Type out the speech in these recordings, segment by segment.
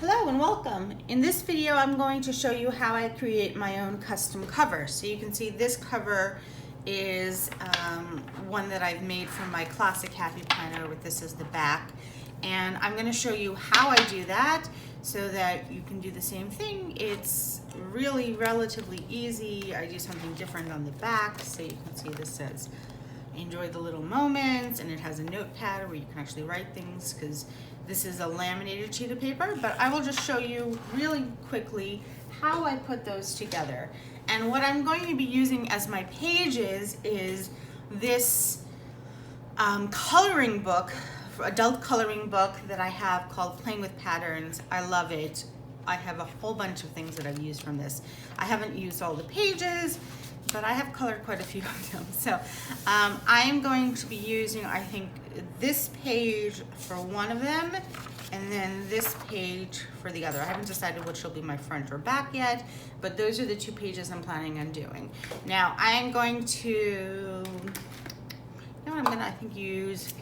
Hello and welcome. In this video I'm going to show you how I create my own custom cover. So you can see this cover is one that I've made from my classic Happy Planner with this as the back. And I'm going to show you how I do that so that you can do the same thing. It's really relatively easy. I do something different on the back. So you can see this says enjoy the little moments, and it has a notepad where you can actually write things because this is a laminated sheet of paper, but I will just show you really quickly how I put those together. And what I'm going to be using as my pages is this coloring book, adult coloring book that I have called Playing with Patterns. I love it. I have a whole bunch of things that I've used from this. I haven't used all the pages, but I have colored quite a few of them. So I am going to be using, I think, this page for one of them, and then this page for the other. I haven't decided which will be my front or back yet, but those are the two pages I'm planning on doing. Now I am going to, I think use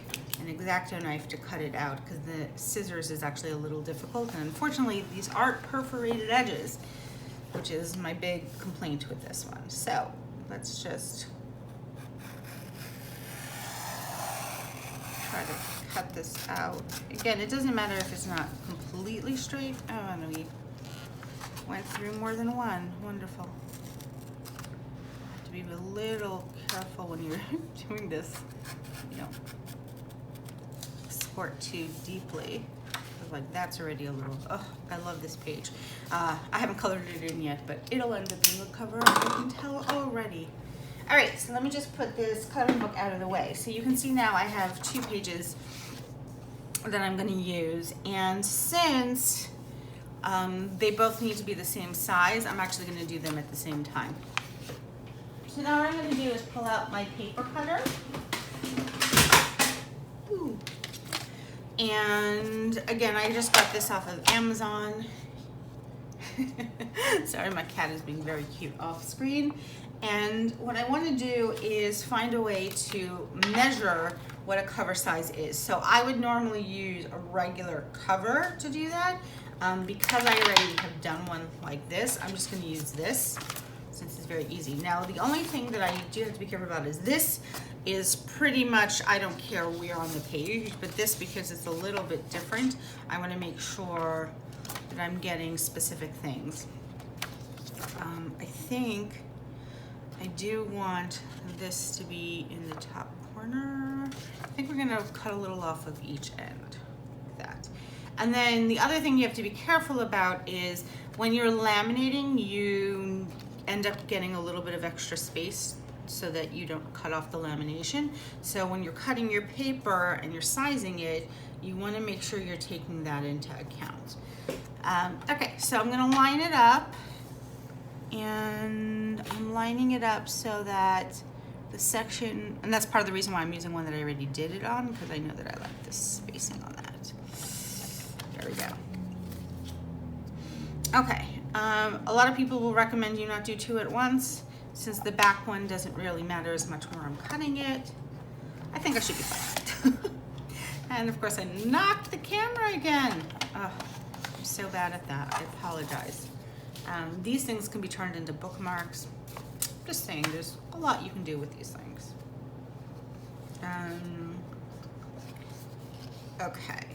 an X-Acto knife to cut it out because the scissors is actually a little difficult, and unfortunately these aren't perforated edges, which is my big complaint with this one. So let's just try to cut this out. Again, it doesn't matter if it's not completely straight. Oh, no, we went through more than one. Wonderful. Have to be a little careful when you're doing this. You don't squirt too deeply. Like that's already a little, oh, I love this page. I haven't colored it in yet, but it'll end up being a cover, I can tell already. All right, so let me just put this coloring book out of the way. So you can see now I have two pages that I'm gonna use, and since they both need to be the same size, I'm actually gonna do them at the same time. So now what I'm gonna do is pull out my paper cutter. Ooh. And again, I just got this off of Amazon. Sorry, my cat is being very cute off screen. And what I want to do is find a way to measure what a cover size is. So I would normally use a regular cover to do that. Because I already have done one like this, I'm just going to use this since it's very easy. Now, the only thing that I do have to be careful about is this is pretty much, I don't care where on the page, but this, because it's a little bit different, I want to make sure that I'm getting specific things. I think I do want this to be in the top corner. I think we're going to cut a little off of each end, like that. And then the other thing you have to be careful about is when you're laminating, you end up getting a little bit of extra space so that you don't cut off the lamination. So when you're cutting your paper and you're sizing it, you want to make sure you're taking that into account. Okay, so I'm going to line it up, and I'm lining it up so that the section, and that's part of the reason why I'm using one that I already did it on, because I know that I like the spacing on that. There we go. Okay, a lot of people will recommend you not do two at once, since the back one doesn't really matter as much where I'm cutting it. I think I should be fine. And of course I knocked the camera again. Oh, I'm so bad at that, I apologize. These things can be turned into bookmarks. Just saying, there's a lot you can do with these things. Okay.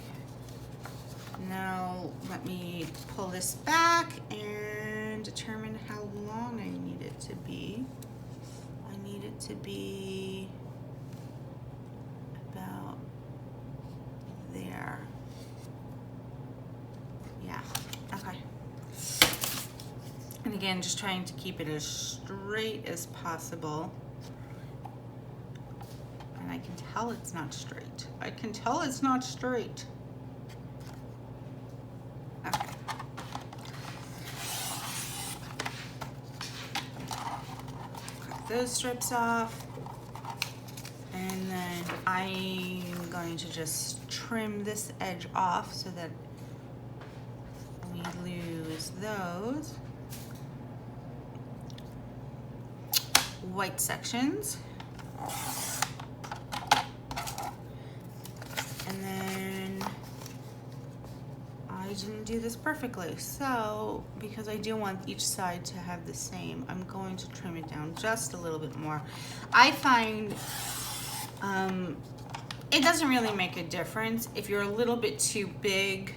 Now let me pull this back and determine how long I need it to be. I need it to be about there. Yeah, okay. And again, just trying to keep it as straight as possible. And I can tell it's not straight. I can tell it's not straight. Okay. Cut those strips off. And then I'm going to just trim this edge off so that we lose those white sections. And then I I didn't do this perfectly. So, because I do want each side to have the same, I'm going to trim it down just a little bit more. I find it doesn't really make a difference. If you're a little bit too big,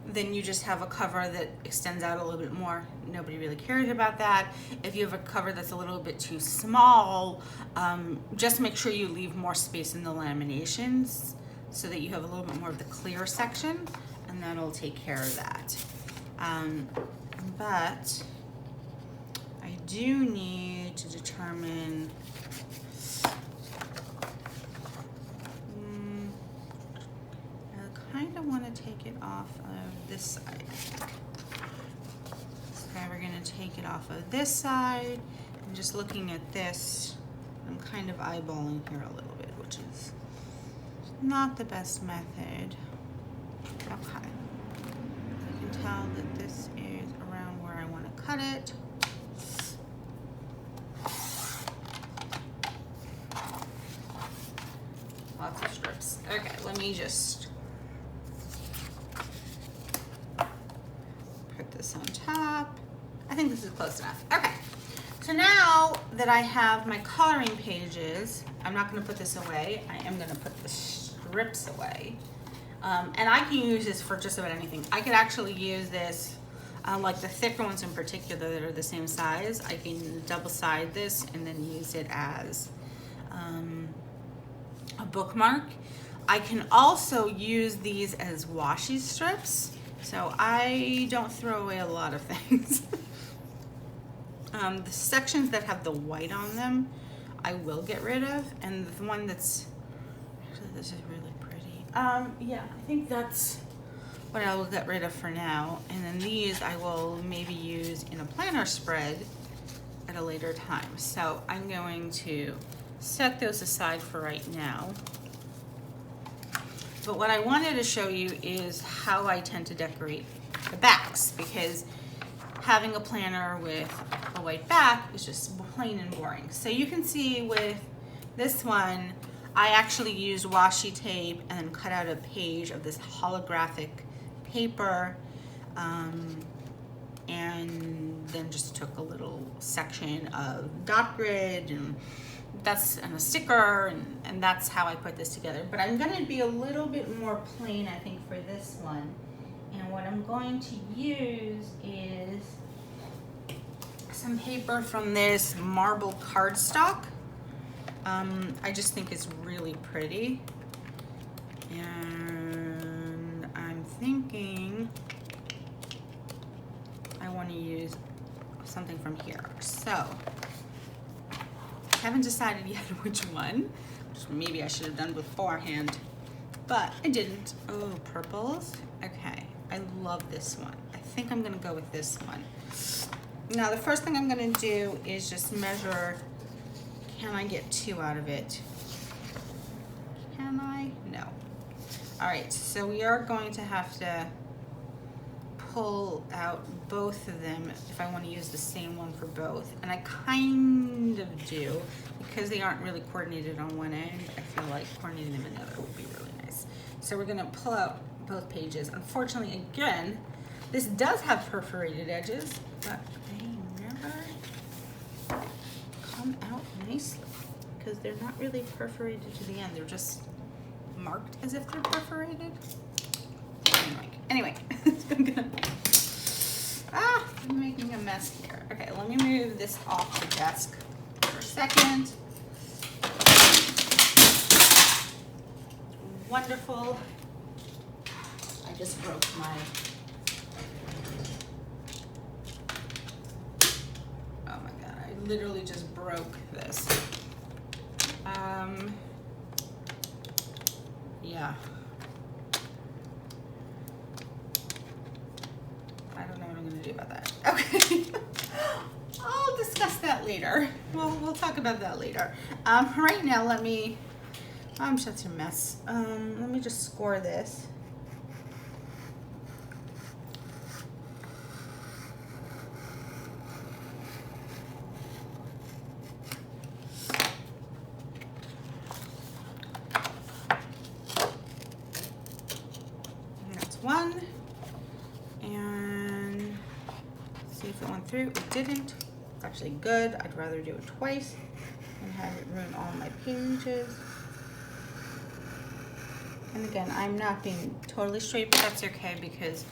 then you just have a cover that extends out a little bit more. Nobody really cares about that. If you have a cover that's a little bit too small, just make sure you leave more space in the laminations so that you have a little bit more of the clear section, and that'll take care of that. But I do need to determine I kind of want to take it off of this side. So we're going to take it off of this side. And just looking at this, I'm kind of eyeballing here a little bit, which is not the best method. Okay. I can tell that this is around where I want to cut it. Lots of strips. Okay, let me just put this on top. I think this is close enough. Okay, so now that I have my coloring pages, I'm not going to put this away. I am going to put the strips away. And I can use this for just about anything. I could actually use this, like the thicker ones in particular that are the same size. I can double side this and then use it as a bookmark. I can also use these as washi strips, so I don't throw away a lot of things. The sections that have the white on them, I will get rid of, and the one that's, actually this is really pretty. Yeah, I think that's what I will get rid of for now, and then these I will maybe use in a planner spread at a later time. So I'm going to set those aside for right now. But what I wanted to show you is how I tend to decorate the backs, because having a planner with a white back is just plain and boring. So you can see with this one, I actually used washi tape and then cut out a page of this holographic paper, and then just took a little section of dot grid and a sticker, and that's how I put this together. But I'm going to be a little bit more plain, I think, for this one. And what I'm going to use is some paper from this marble cardstock. I just think it's really pretty. And I'm thinking I want to use something from here. So I haven't decided yet which one, which maybe I should have done beforehand, but I didn't. Oh, purples. Okay, I love this one. I think I'm gonna go with this one. Now, the first thing I'm gonna do is just measure, can I get 2 out of it? Can I? No. All right, so we are going to have to pull out both of them if I want to use the same one for both, and I kind of do, because they aren't really coordinated on one end. I feel like coordinating them in the other would be really nice. So we're going to pull out both pages. Unfortunately, again, this does have perforated edges, but they never come out nicely because they're not really perforated to the end. They're just marked as if they're perforated. Anyway, I'm making a mess here. Okay, let me move this off the desk for a second. Wonderful. I just broke my, oh my God, I literally just broke this. Yeah. I don't know what I'm gonna do about that. Okay. I'll discuss that later. We'll talk about that later. Right now, I'm such a mess. Let me just score this. And that's one. if it went through. It didn't. It's actually good. I'd rather do it twice and have it ruin all my pages. And again, I'm not being totally straight, but that's okay because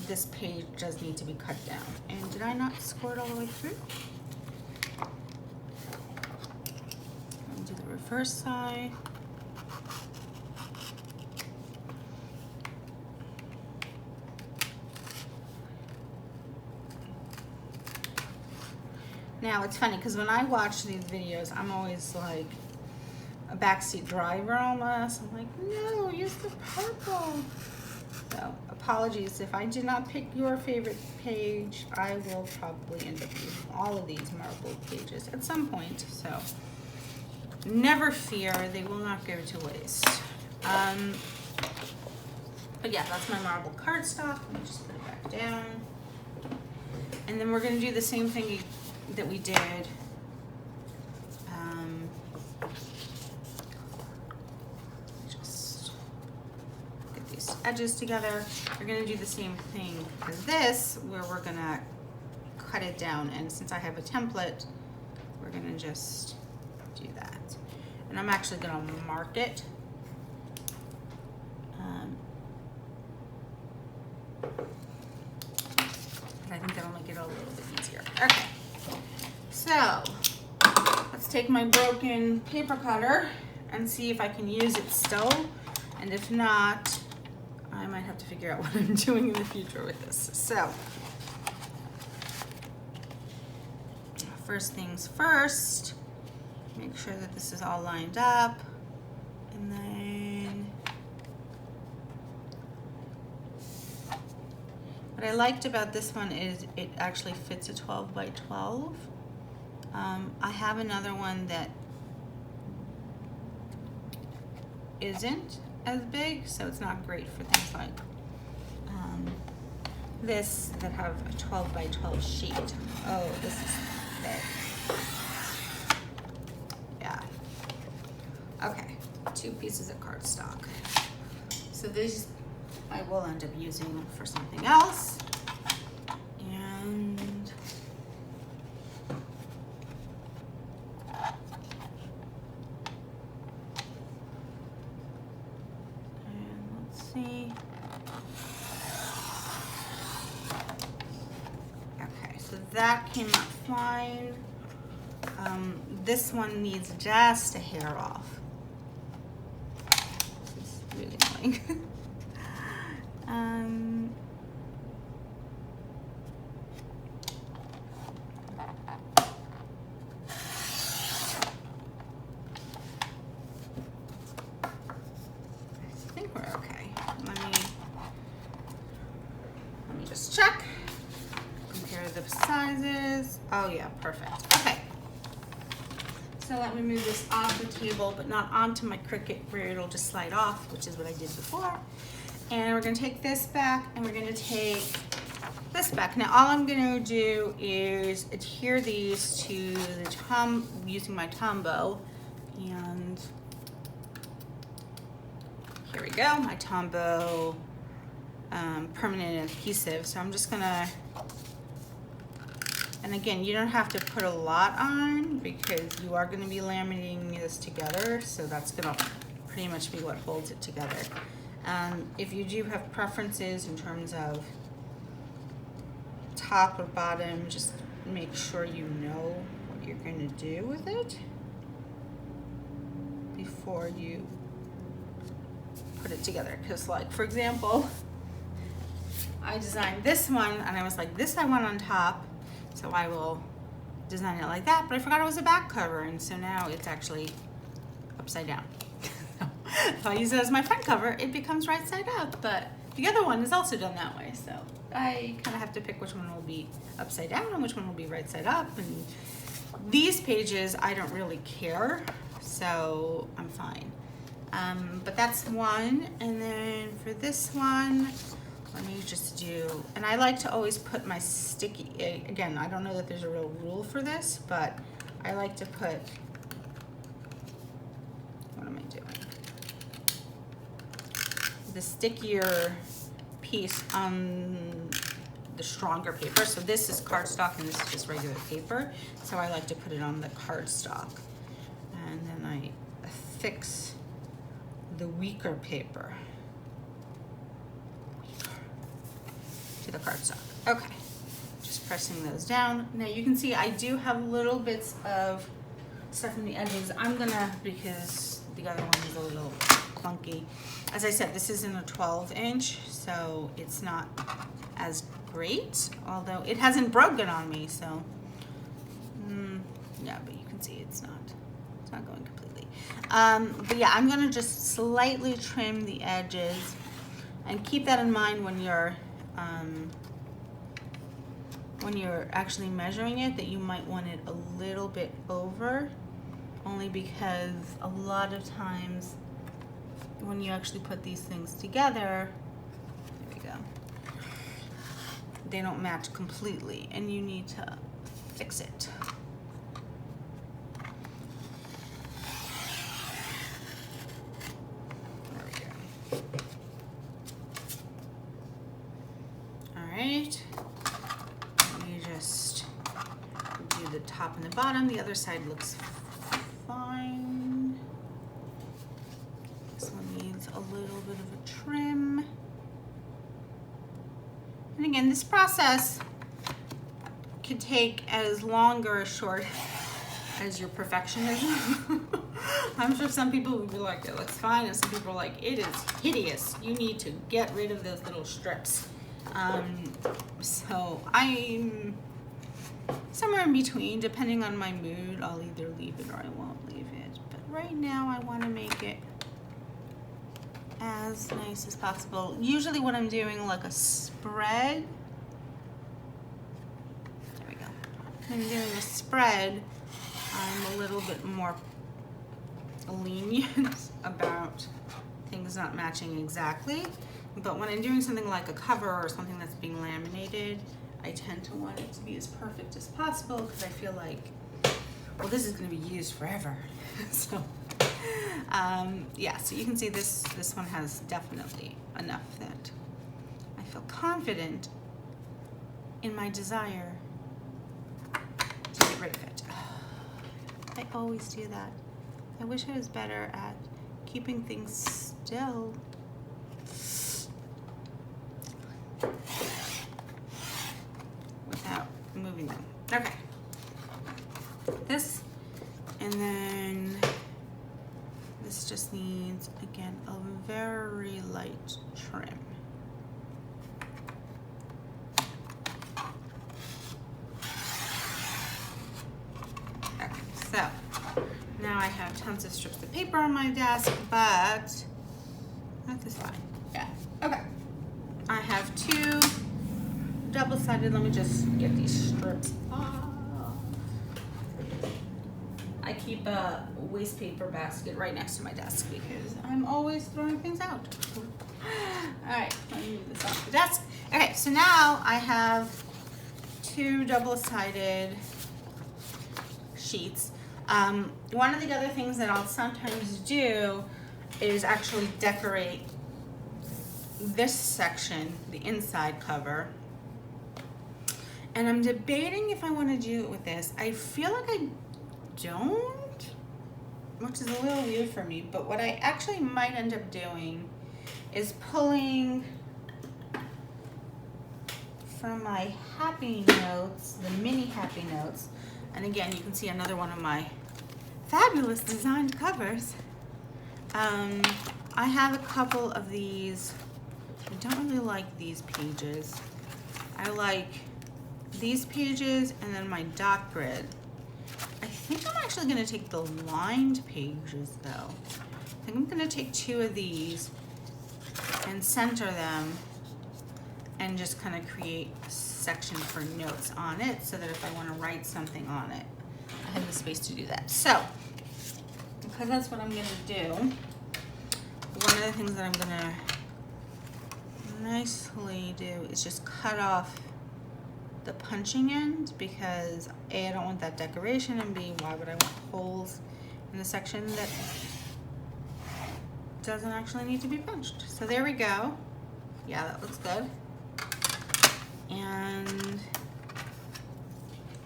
this page does need to be cut down. And did I not score it all the way through? Do the reverse side. Now it's funny because when I watch these videos, I'm always like a backseat driver almost. I'm like, no, use the purple. So apologies if I did not pick your favorite page. I will probably end up using all of these marble pages at some point. So never fear, they will not go to waste. But yeah, that's my marble cardstock. Let me just put it back down. And then we're going to do the same thing that we did. Just get these edges together. We're going to do the same thing for this, where we're going to cut it down. And since I have a template, we're going to just do that. And I'm actually going to mark it. I think that'll make it a little bit easier. Okay, so let's take my broken paper cutter and see if I can use it still. And if not, I might have to figure out what I'm doing in the future with this. So first things first, make sure that this is all lined up. And then what I liked about this one is it actually fits a 12 by 12. I have another one that isn't as big, so it's not great for things like this that have a 12 by 12 sheet. Oh, this is thick. Yeah. Okay, 2 pieces of cardstock. So these I will end up using for something else. And let's see. Okay, so that came out fine. This one needs just a hair off. This is really annoying. I think we're okay. Let me just check. Compare the sizes. Oh yeah, perfect. Okay. So let me move this off the table, but not onto my Cricut where it'll just slide off, which is what I did before. And we're gonna take this back and we're gonna take this back. Now all I'm gonna do is adhere these to the using my Tombow. And here we go, my Tombow permanent adhesive. So I'm just gonna, and again, you don't have to put a lot on because you are gonna be laminating this together. So that's gonna pretty much be what holds it together. If you do have preferences in terms of top or bottom, just make sure you know what you're going to do with it before you put it together. Because like, for example, I designed this one and I was like, this I want on top, so I will design it like that, but I forgot it was a back cover, and so now it's actually upside down. If I use it as my front cover, it becomes right side up, but the other one is also done that way. So I kind of have to pick which one will be upside down and which one will be right side up. And these pages, I don't really care, so I'm fine. But that's one. And then for this one, let me just do, and I like to always put my sticky, again, I don't know that there's a real rule for this, but I like to put, what am I doing? The stickier piece on the stronger paper. So this is cardstock and this is just regular paper. So I like to put it on the cardstock. And then I affix the weaker paper to the cardstock. Okay, just pressing those down. Now you can see I do have little bits of stuff in the edges. I'm gonna, because the other one is a little funky. As I said, this isn't a 12-inch, so it's not as great, although it hasn't broken on me, so yeah, but you can see it's not going completely. But yeah, I'm gonna just slightly trim the edges, and keep that in mind when you're actually measuring it, that you might want it a little bit over, only because a lot of times when you actually put these things together, there we go, they don't match completely, and you need to fix it. There we go. All right. You just do the top and the bottom. The other side looks fine. This one needs a little bit of a trim. And again, this process can take as long or as short as your perfectionism. I'm sure some people would be like, it looks fine, and some people are like, it is hideous. You need to get rid of those little strips. So I'm somewhere in between. Depending on my mood, I'll either leave it or I won't leave it. But right now I want to make it as nice as possible. Usually when I'm doing like a spread, there we go. When I'm doing a spread, I'm a little bit more lenient about things not matching exactly. But when I'm doing something like a cover or something that's being laminated, I tend to want it to be as perfect as possible, because I feel like, well, this is going to be used forever. So yeah, so you can see this one has definitely enough that I feel confident in my desire to get rid of it. I always do that. I wish I was better at keeping things still. Without moving them. Okay. This, and then this just needs, again, a very light trim. Okay, so now I have tons of strips of paper on my desk, but that is fine. Yeah, okay. I have two double-sided, let me just get these strips off. I keep a waste paper basket right next to my desk because I'm always throwing things out. All right, let me move this off the desk. Okay, so now I have two double-sided sheets. One of the other things that I'll sometimes do is actually decorate this section, the inside cover. And I'm debating if I want to do it with this. I feel like I don't, which is a little weird for me, but what I actually might end up doing is pulling from my happy notes, the mini happy notes. And again, you can see another one of my fabulous designed covers. I have a couple of these. I don't really like these pages. I like these pages and then my dot grid. I think I'm actually going to take the lined pages though. I think I'm going to take two of these and center them and just kind of create a section for notes on it, so that if I want to write something on it, I have the space to do that. So, because that's what I'm going to do, one of the things that I'm going to nicely do is just cut off the punching end, because A, I don't want that decoration, and B, why would I want holes in the section that doesn't actually need to be punched? So there we go. Yeah, that looks good. And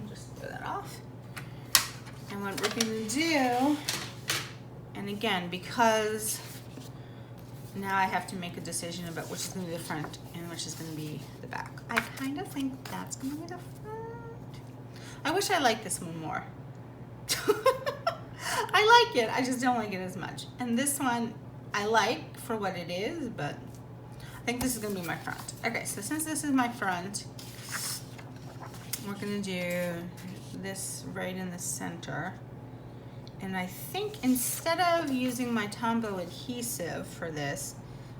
I'll just throw that off. And what we're gonna do, and again, because now I have to make a decision about which is gonna be the front and which is gonna be the back. I kind of think that's gonna be the front. I wish I liked this one more. I like it, I just don't like it as much. And this one I like for what it is, but I think this is gonna be my front. Okay, so since this is my front, we're gonna do this right in the center. And I think instead of using my Tombow adhesive for this,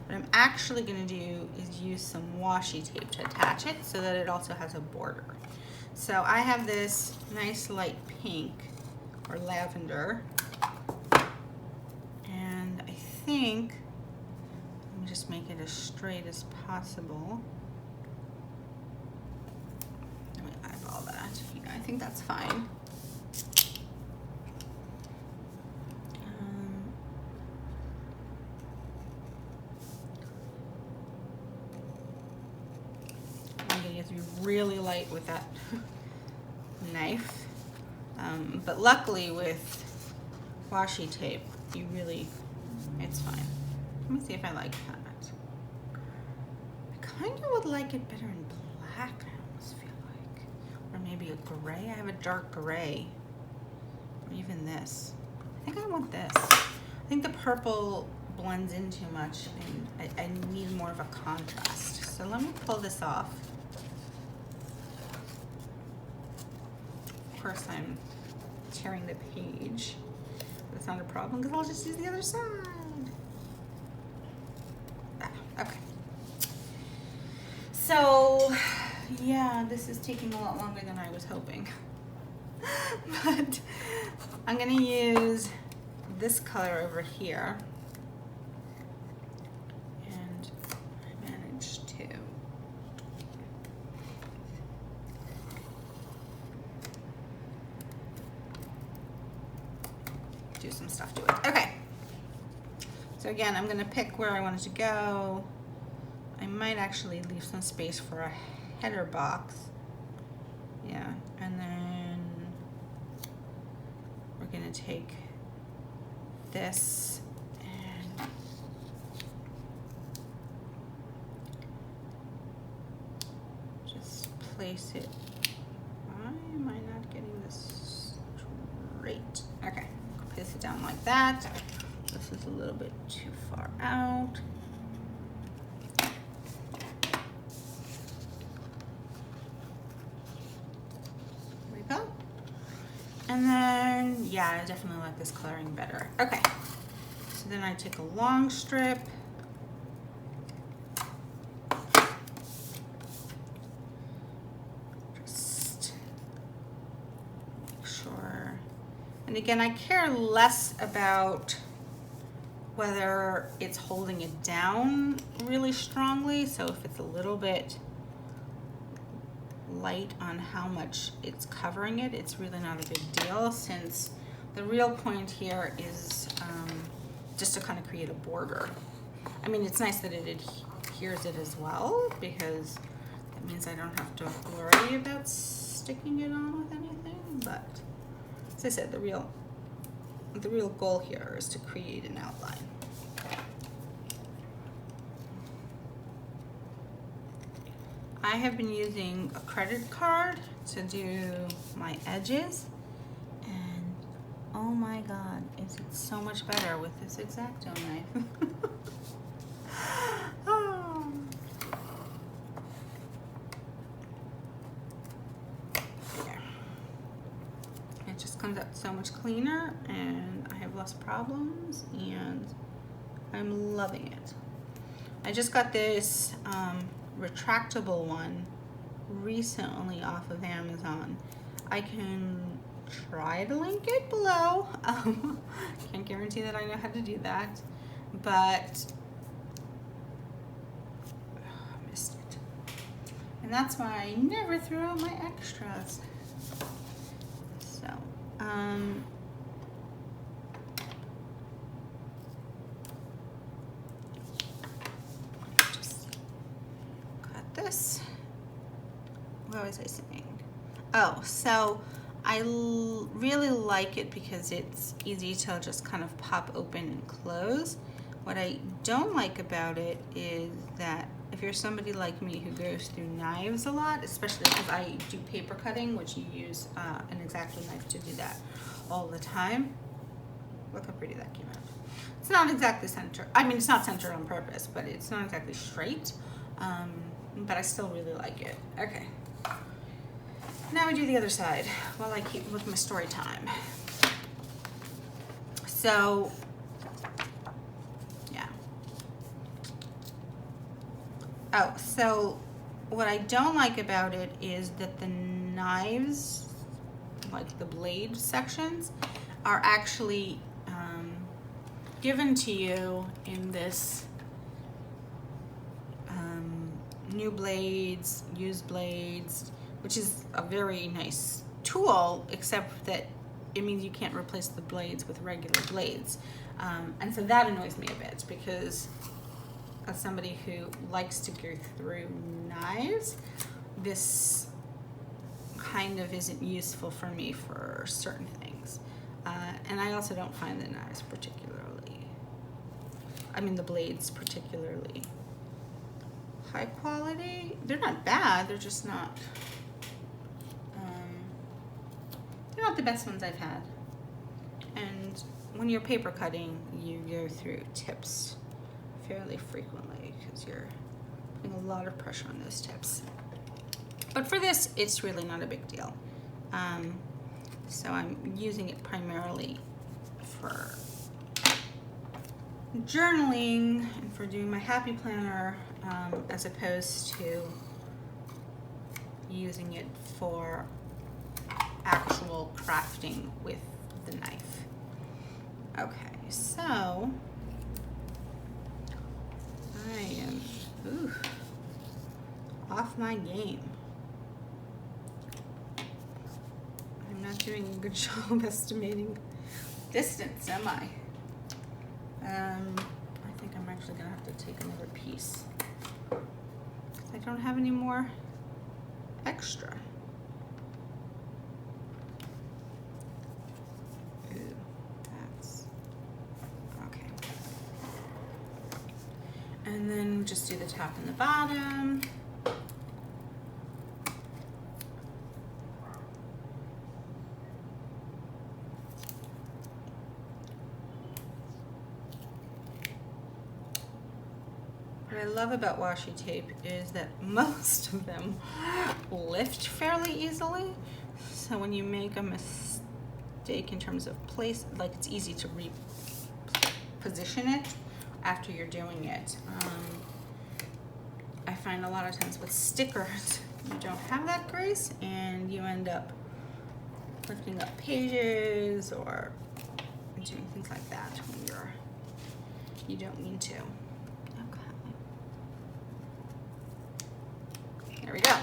what I'm actually gonna do is use some washi tape to attach it so that it also has a border. So I have this nice light pink or lavender. And I think, let me just make it as straight as possible. Let me eyeball that. Yeah, I think that's fine. You have to be really light with that knife, but luckily with washi tape, it's fine. Let me see if I like that. I kind of would like it better in black, I almost feel like, or maybe a gray. I have a dark gray, or even this. I think I want this. I think the purple blends in too much, and I need more of a contrast. So let me pull this off. Of course, I'm tearing the page. That's not a problem because I'll just use the other side. Okay. So, yeah, this is taking a lot longer than I was hoping. But I'm gonna use this color over here. And I managed to do some stuff to it. Okay. So again, I'm gonna pick where I want it to go. I might actually leave some space for a header box. Yeah, and then we're gonna take this and just place it. Why am I not getting this straight? Okay, place it down like that. This is a little bit too far out. There we go. And then, yeah, I definitely like this coloring better. Okay, so then I take a long strip. Just make sure. And again, I care less about whether it's holding it down really strongly. So if it's a little bit light on how much it's covering it, it's really not a big deal, since the real point here is just to kind of create a border. I mean, it's nice that it adheres it as well, because that means I don't have to worry about sticking it on with anything. But as I said, the real goal here is to create an outline. I have been using a credit card to do my edges, and oh my god, is it so much better with this X-Acto knife. Oh. There. It just comes out so much cleaner, and I have less problems, and I'm loving it. I just got this retractable one recently off of Amazon. I can try to link it below. Can't guarantee that I know how to do that, but I missed it. And that's why I never throw out my extras. So, just cut this. what was I saying? Oh, so I really like it because it's easy to just kind of pop open and close. What I don't like about it is that if you're somebody like me who goes through knives a lot, especially because I do paper cutting, which you use an X-Acto knife to do that all the time. Look how pretty that came out. It's not exactly center. I mean, it's not centered on purpose, but it's not exactly straight. But I still really like it. Okay. Now we do the other side while I keep with my story time. So, yeah. Oh, so what I don't like about it is that the knives, like the blade sections, are actually given to you in this new blades, used blades, which is a very nice tool, except that it means you can't replace the blades with regular blades. And so that annoys me a bit because as somebody who likes to go through knives, this kind of isn't useful for me for certain things. And I also don't find the knives the blades particularly high quality. They're not bad, they're just not, they're not the best ones I've had. And when you're paper cutting, you go through tips fairly frequently because you're putting a lot of pressure on those tips. But for this, it's really not a big deal. So I'm using it primarily for journaling and for doing my happy planner, as opposed to using it for actual crafting with the knife. Okay, so I am off my game. I'm not doing a good job estimating distance, am I? I think I'm actually gonna have to take another piece. I don't have any more extra. Ooh, that's okay. And then just do the top and the bottom. What I love about washi tape is that most of them lift fairly easily. So when you make a mistake in terms of place, like it's easy to reposition it after you're doing it. I find a lot of times with stickers, you don't have that grace and you end up lifting up pages or doing things like that when you don't mean to. There we go.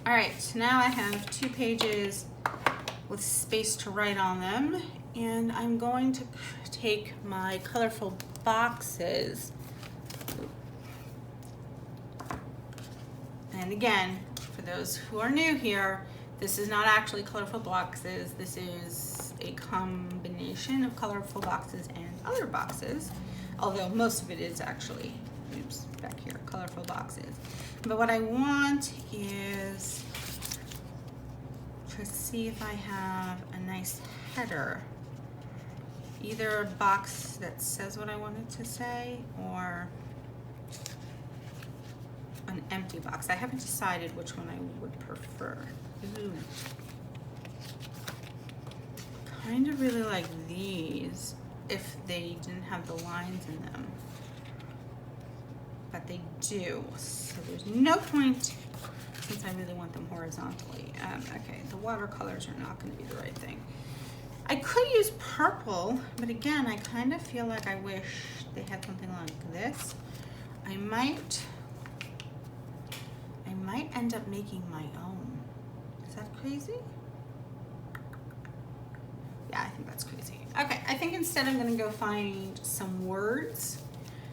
All right, so now I have 2 pages with space to write on them, and I'm going to take my colorful boxes. And again, for those who are new here, this is not actually colorful boxes. This is a combination of colorful boxes and other boxes, although most of it is actually, oops, back here, colorful boxes. But what I want is to see if I have a nice header, either a box that says what I want it to say or an empty box. I haven't decided which one I would prefer. Ooh. Kind of really like these if they didn't have the lines in them. But they do, so there's no point since I really want them horizontally. Okay, the watercolors are not going to be the right thing. I could use purple, but again, I kind of feel like I wish they had something like this. I might end up making my own. Is that crazy? Yeah, I think that's crazy. Okay, I think instead I'm going to go find some words.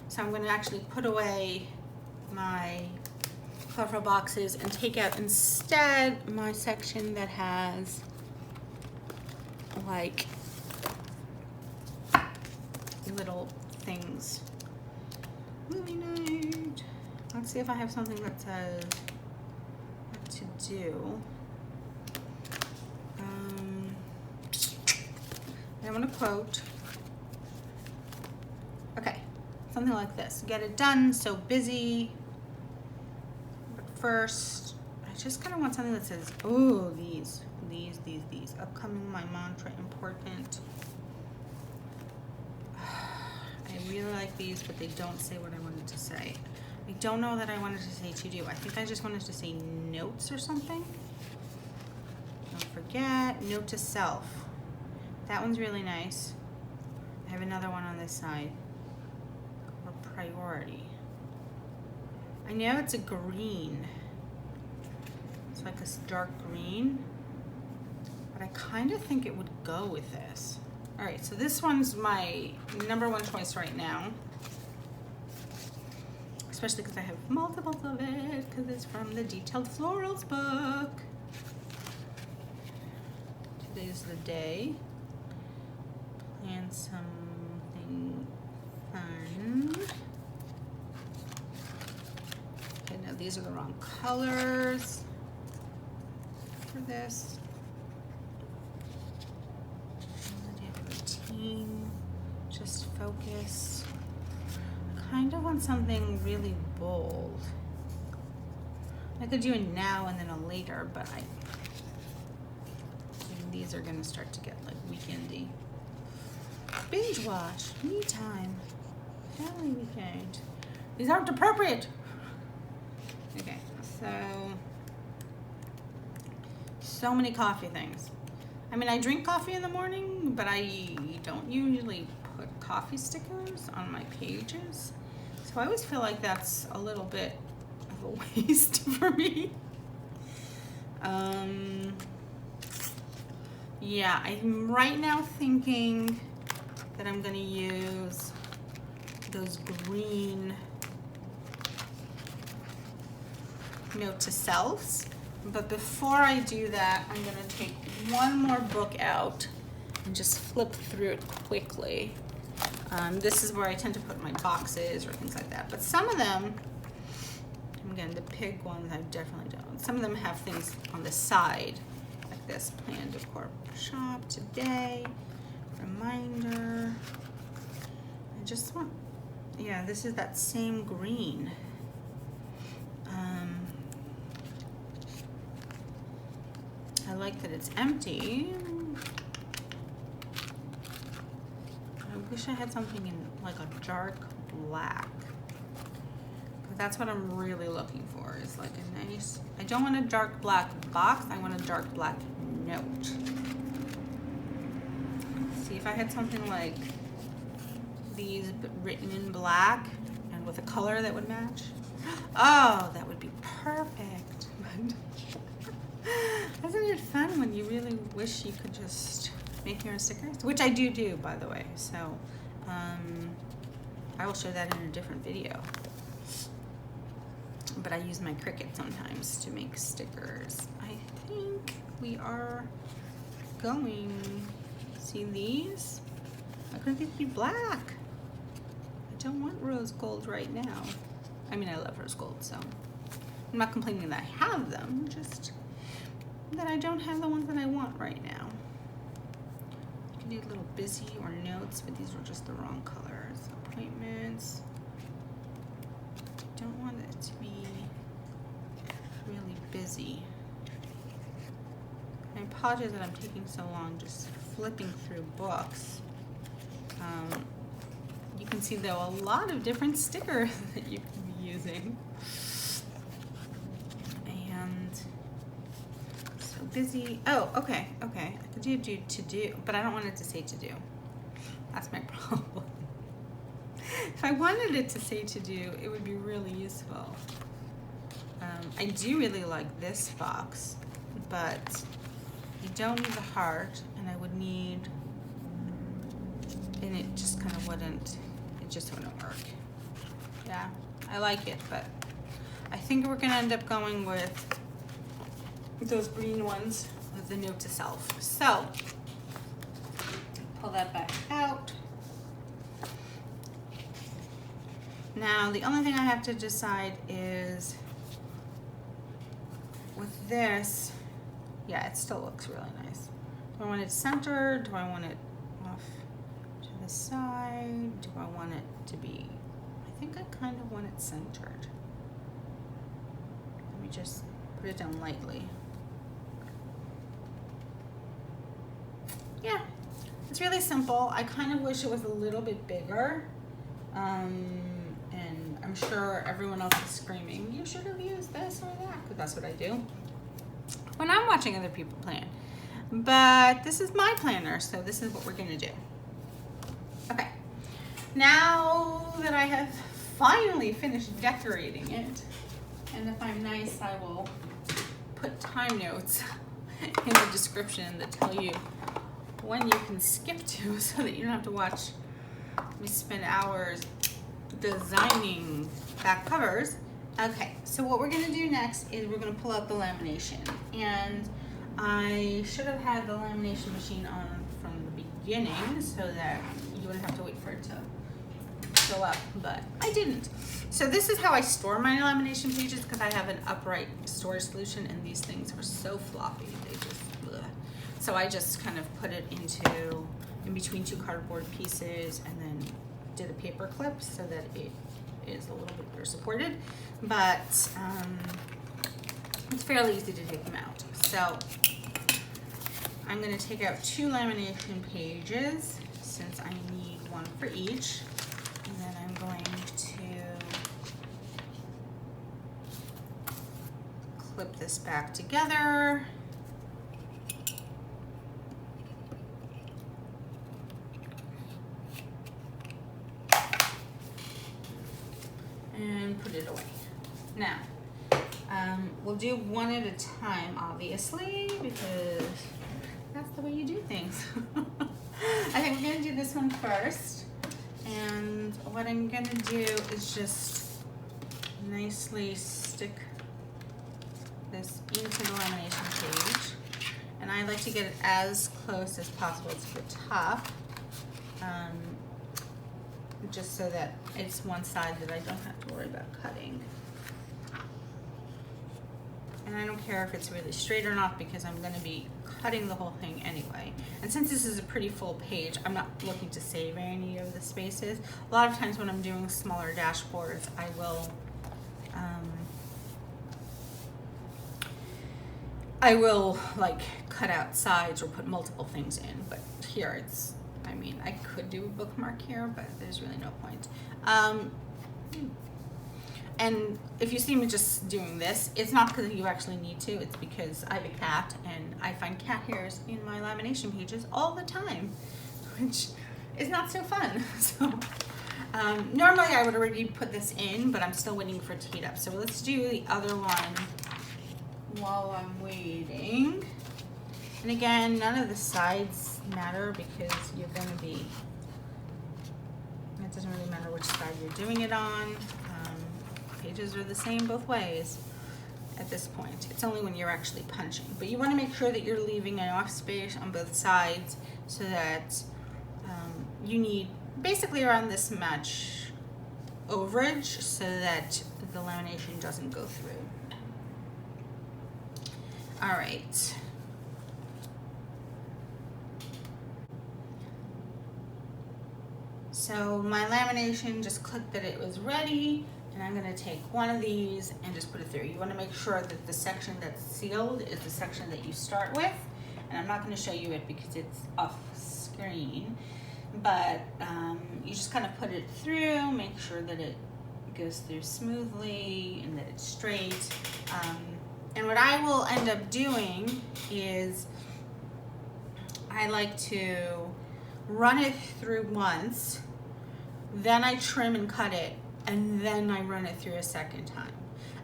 So I'm going to actually put away my colorful boxes and take out instead my section that has like little things. Movie night. Let's see if I have something that says what to do. I want a quote. Okay, something like this. Get it done, so busy. But first, I just kind of want something that says, oh, these. Upcoming, my mantra, important. I really like these, but they don't say what I wanted to say. I don't know that I wanted to say to do. I think I just wanted to say notes or something. Don't forget, note to self. That one's really nice. I have another one on this side. Or priority. I know it's a green. It's like a dark green. But I kind of think it would go with this. All right, so this one's my #1 choice right now. Especially because I have multiples of it, because it's from the Detailed Florals book. Today's the day. Plan something fun. Okay, now these are the wrong colors for this. Routine, just focus. Kind of want something really bold. I could do a now and then a later, but these are gonna start to get like weekendy. Binge watch, me time, family weekend. These aren't appropriate. Okay, so many coffee things. I mean, I drink coffee in the morning, but I don't usually put coffee stickers on my pages. So I always feel like that's a little bit of a waste for me. Yeah, I'm right now thinking that I'm gonna use those green note to selves. But before I do that, I'm gonna take one more book out and just flip through it quickly. This is where I tend to put my boxes or things like that. But some of them, again, the pig ones I definitely don't. Some of them have things on the side, like this, plan decor shop today, reminder. I just want, yeah, this is that same green. I like that it's empty. I wish I had something in like a dark black. That's what I'm really looking for, is like a nice, I don't want a dark black box, I want a dark black note. Let's see if I had something like these but written in black and with a color that would match. Oh, that would be perfect. Isn't it fun when you really wish you could just make your own stickers? Which I do, by the way. So I will show that in a different video. But I use my Cricut sometimes to make stickers. I think we are going, see these? Why couldn't these be black? I don't want rose gold right now. I mean, I love rose gold, so I'm not complaining that I have them, just that I don't have the ones that I want right now. You can do a little busy or notes, but these were just the wrong colors. Appointments. Don't want it to be really busy. I apologize that I'm taking so long just flipping through books. You can see though a lot of different stickers that you can be using. And so busy. Oh, okay. I could do to do, but I don't want it to say to do. That's my problem. If I wanted it to say to do, it would be really useful. I do really like this box, but you don't need the heart, and I would need, and it just kind of wouldn't, it just wouldn't work. Yeah, I like it, but I think we're gonna end up going with those green ones with the note to self. So, pull that back out. Now, the only thing I have to decide is with this, yeah, it still looks really nice. Do I want it centered? Do I want it off to the side? Do I want it to be, I think I kind of want it centered. Let me just put it down lightly. Yeah, it's really simple. I kind of wish it was a little bit bigger. And I'm sure everyone else is screaming, you should have used this or that, because that's what I do when I'm watching other people plan. But this is my planner, so this is what we're gonna do. Okay, now that I have finally finished decorating it, and if I'm nice, I will put time notes in the description that tell you when you can skip to so that you don't have to watch me spend hours designing back covers. Okay, so what we're gonna do next is we're gonna pull out the lamination. And I should have had the lamination machine on from the beginning so that you wouldn't have to wait for it to fill up, but I didn't. So this is how I store my lamination pages, because I have an upright storage solution and these things are so floppy, they just bleh. So I just kind of put it in between two cardboard pieces and then did a paper clip so that it is a little bit better supported, but it's fairly easy to take them out. So I'm going to take out 2 lamination pages since I need one for each, and then I'm going to clip this back together. And put it away. Now, we'll do one at a time, obviously, because that's the way you do things. I think we're gonna do this one first. And what I'm gonna do is just nicely stick this into the lamination page. And I like to get it as close as possible to the top. Just so that it's one side that I don't have to worry about cutting. And I don't care if it's really straight or not, because I'm going to be cutting the whole thing anyway. And since this is a pretty full page, I'm not looking to save any of the spaces. A lot of times when I'm doing smaller dashboards, I will like cut out sides or put multiple things in, but here it's, I mean, I could do a bookmark here, but there's really no point. And if you see me just doing this, it's not because you actually need to, it's because I have a cat and I find cat hairs in my lamination pages all the time, which is not so fun. So normally I would already put this in, but I'm still waiting for it to heat up. So let's do the other one while I'm waiting. And again, none of the sides matter because you're going to be, it doesn't really matter which side you're doing it on. Pages are the same both ways at this point. It's only when you're actually punching. But you want to make sure that you're leaving enough space on both sides so that you need basically around this much overage so that the lamination doesn't go through. All right. So my lamination just clicked that it was ready, and I'm going to take one of these and just put it through. You want to make sure that the section that's sealed is the section that you start with, and I'm not going to show you it because it's off screen, but you just kind of put it through, make sure that it goes through smoothly and that it's straight. And what I will end up doing is I like to run it through once, then I trim and cut it, and then I run it through a second time.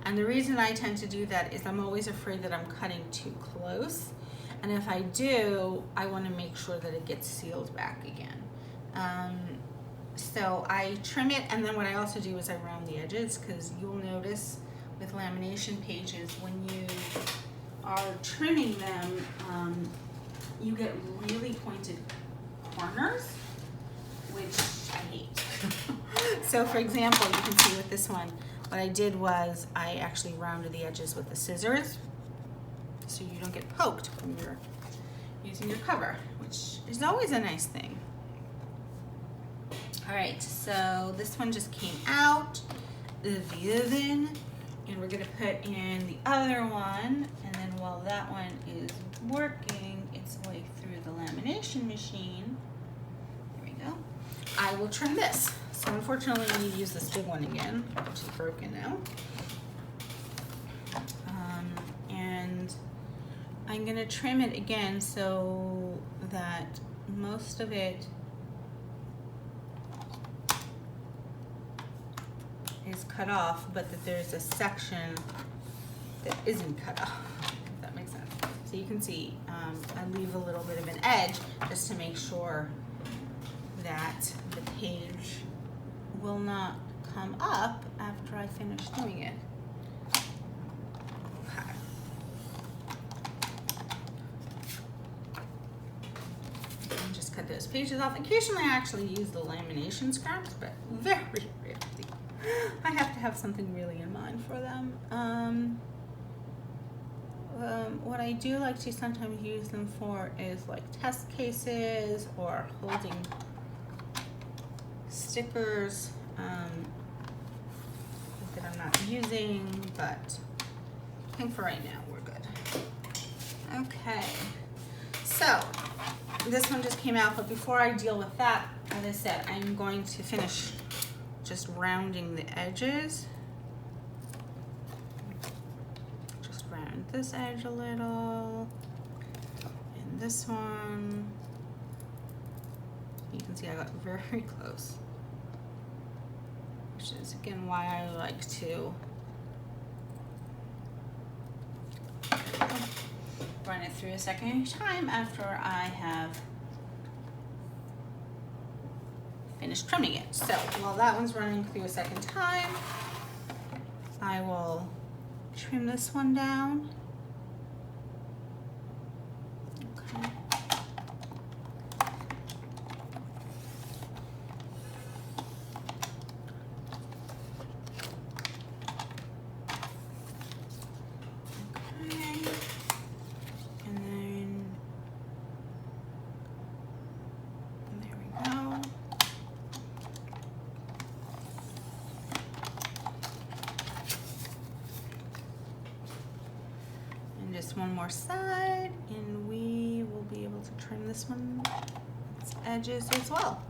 And the reason I tend to do that is I'm always afraid that I'm cutting too close. And if I do, I want to make sure that it gets sealed back again. So I trim it, and then what I also do is I round the edges, because you'll notice with lamination pages, when you are trimming them, you get really pointed corners, which I hate. So for example, you can see with this one, what I did was I actually rounded the edges with the scissors so you don't get poked when you're using your cover, which is always a nice thing. All right, so this one just came out of the oven, and we're gonna put in the other one, and then while that one is working its way through the lamination machine, there we go, I will trim this. So unfortunately, I need to use this big one again, which is broken now. And I'm gonna trim it again so that most of it is cut off, but that there's a section that isn't cut off, if that makes sense. So you can see I leave a little bit of an edge just to make sure that the page will not come up after I finish doing it. Okay. And just cut those pages off. Occasionally I actually use the lamination scraps, but very rarely. I have to have something really in mind for them. What I do like to sometimes use them for is like test cases or holding stickers that I'm not using, but I think for right now we're good. Okay, so this one just came out, but before I deal with that, as I said, I'm going to finish just rounding the edges. Just round this edge a little, and this one. You can see I got very close, which is again why I like to run it through a second time after I have finished trimming it. So while that one's running through a second time, I will trim this one down. Okay. Just one more side, and we will be able to trim this one's edges as well.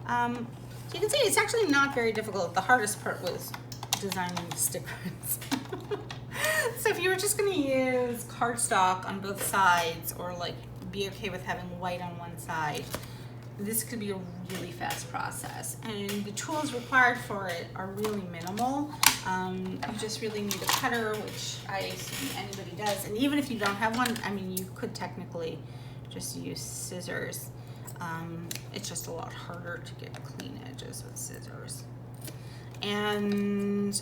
So you can see it's actually not very difficult. The hardest part was designing the stickers. So if you were just going to use cardstock on both sides, or like be okay with having white on one side, this could be a really fast process, and the tools required for it are really minimal. You just really need a cutter, which I assume anybody does, and even if you don't have one, I mean, you could technically just use scissors. It's just a lot harder to get clean edges with scissors. And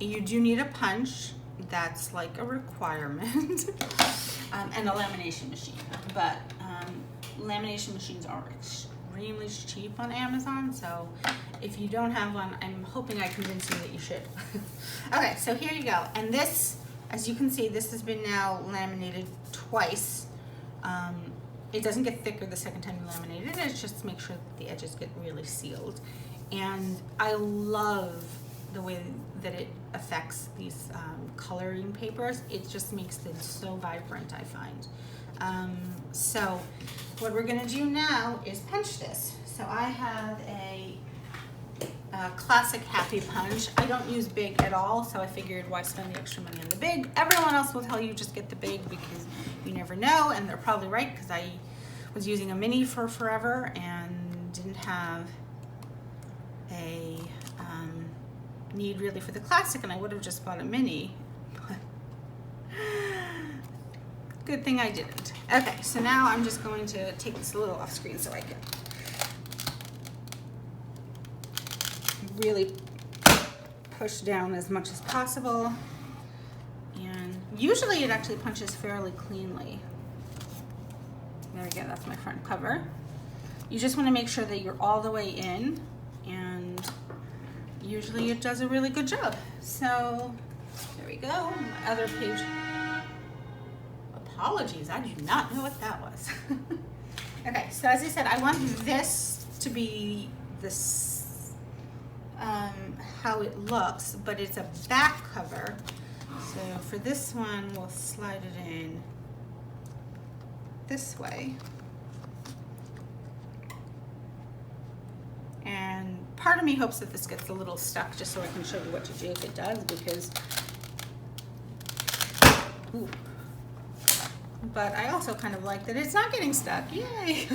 you do need a punch. That's like a requirement. And a lamination machine, but lamination machines are extremely cheap on Amazon, so if you don't have one, I'm hoping I convinced you that you should. Okay, so here you go, and this, as you can see, this has been now laminated twice. It doesn't get thicker the second time you laminate it, it's just to make sure that the edges get really sealed. And I love the way that it affects these coloring papers. It just makes them so vibrant, I find. So what we're gonna do now is punch this. So I have a classic Happy Punch. I don't use big at all, so I figured why spend the extra money on the big. Everyone else will tell you just get the big because you never know, and they're probably right, because I was using a mini for forever and didn't have a need really for the classic, and I would have just bought a mini, but good thing I didn't. Okay, so now I'm just going to take this a little off screen so I can really push down as much as possible. And usually it actually punches fairly cleanly. There we go, that's my front cover. You just want to make sure that you're all the way in, and usually it does a really good job. So there we go, my other page. Apologies, I do not know what that was. Okay, so as I said, I want this to be this, how it looks, but it's a back cover. So for this one, we'll slide it in this way. And part of me hopes that this gets a little stuck just so I can show you what to do if it does, because, ooh. But I also kind of like that it's not getting stuck, yay.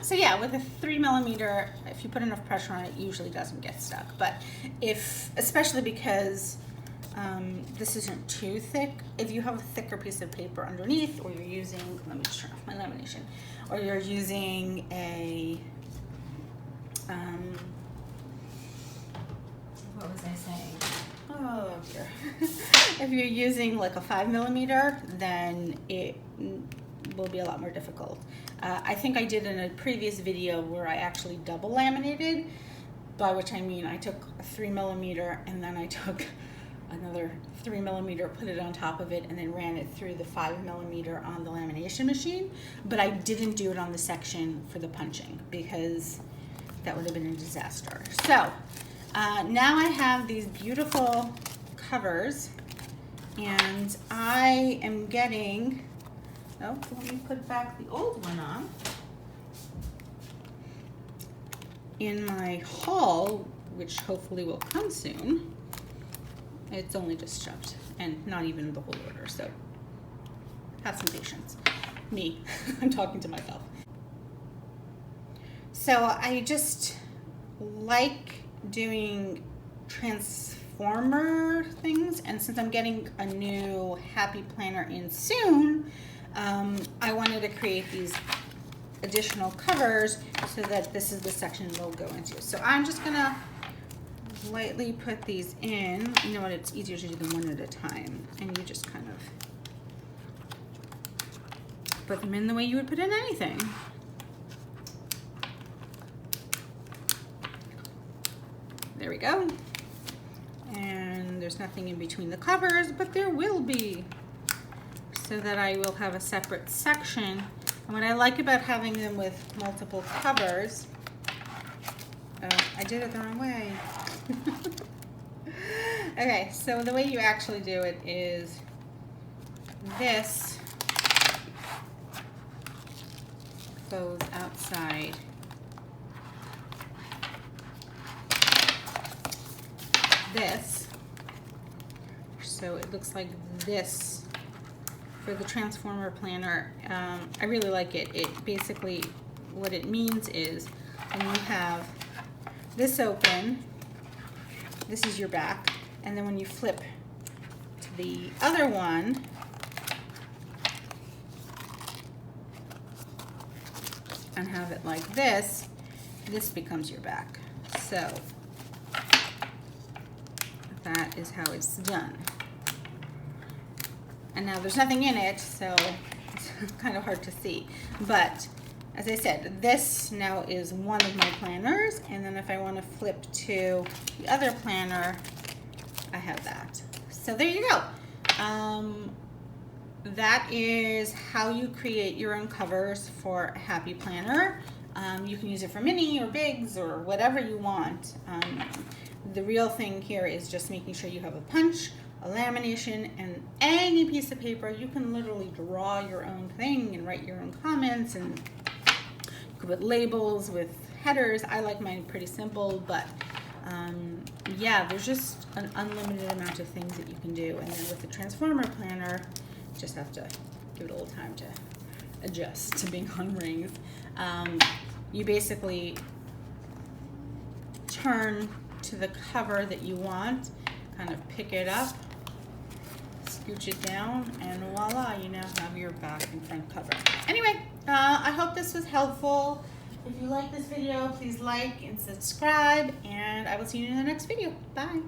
So yeah, with a 3mm, if you put enough pressure on it, it usually doesn't get stuck. But if, especially because this isn't too thick, if you have a thicker piece of paper underneath, or you're using, let me just turn off my lamination, or you're using a, what was I saying? Oh dear. If you're using like a 5mm, then it will be a lot more difficult. I think I did in a previous video where I actually double laminated, by which I mean I took a 3mm and then I took another 3mm, put it on top of it, and then ran it through the 5mm on the lamination machine. But I didn't do it on the section for the punching because that would have been a disaster. So now I have these beautiful covers, and I am getting, oh, let me put back the old one on. In my haul, which hopefully will come soon, it's only just shipped and not even the whole order, so have some patience. Me, I'm talking to myself. So I just like doing transformer things, and since I'm getting a new Happy Planner in soon, I wanted to create these additional covers so that this is the section we'll go into. So I'm just gonna lightly put these in. You know what, it's easier to do them one at a time, and you just kind of put them in the way you would put in anything. There we go. And there's nothing in between the covers, but there will be, so that I will have a separate section. And what I like about having them with multiple covers, I did it the wrong way. Okay, so the way you actually do it is this goes outside. This, so it looks like this for the Transformer Planner. I really like it. It basically, what it means is when you have this open, this is your back, and then when you flip to the other one, and have it like this, this becomes your back. So that is how it's done. And now there's nothing in it, so it's kind of hard to see. But as I said, this now is one of my planners, and then if I want to flip to the other planner, I have that. So there you go. That is how you create your own covers for a Happy Planner. You can use it for mini or bigs or whatever you want. The real thing here is just making sure you have a punch, a lamination, and any piece of paper. You can literally draw your own thing and write your own comments, and you can put labels with headers. I like mine pretty simple, but yeah, there's just an unlimited amount of things that you can do. And then with the Transformer Planner, you just have to give it a little time to adjust to being on rings. You basically turn to the cover that you want, kind of pick it up, scooch it down, and voila, you now have your back and front cover. Anyway, I hope this was helpful. If you like this video, please like and subscribe, and I will see you in the next video. Bye.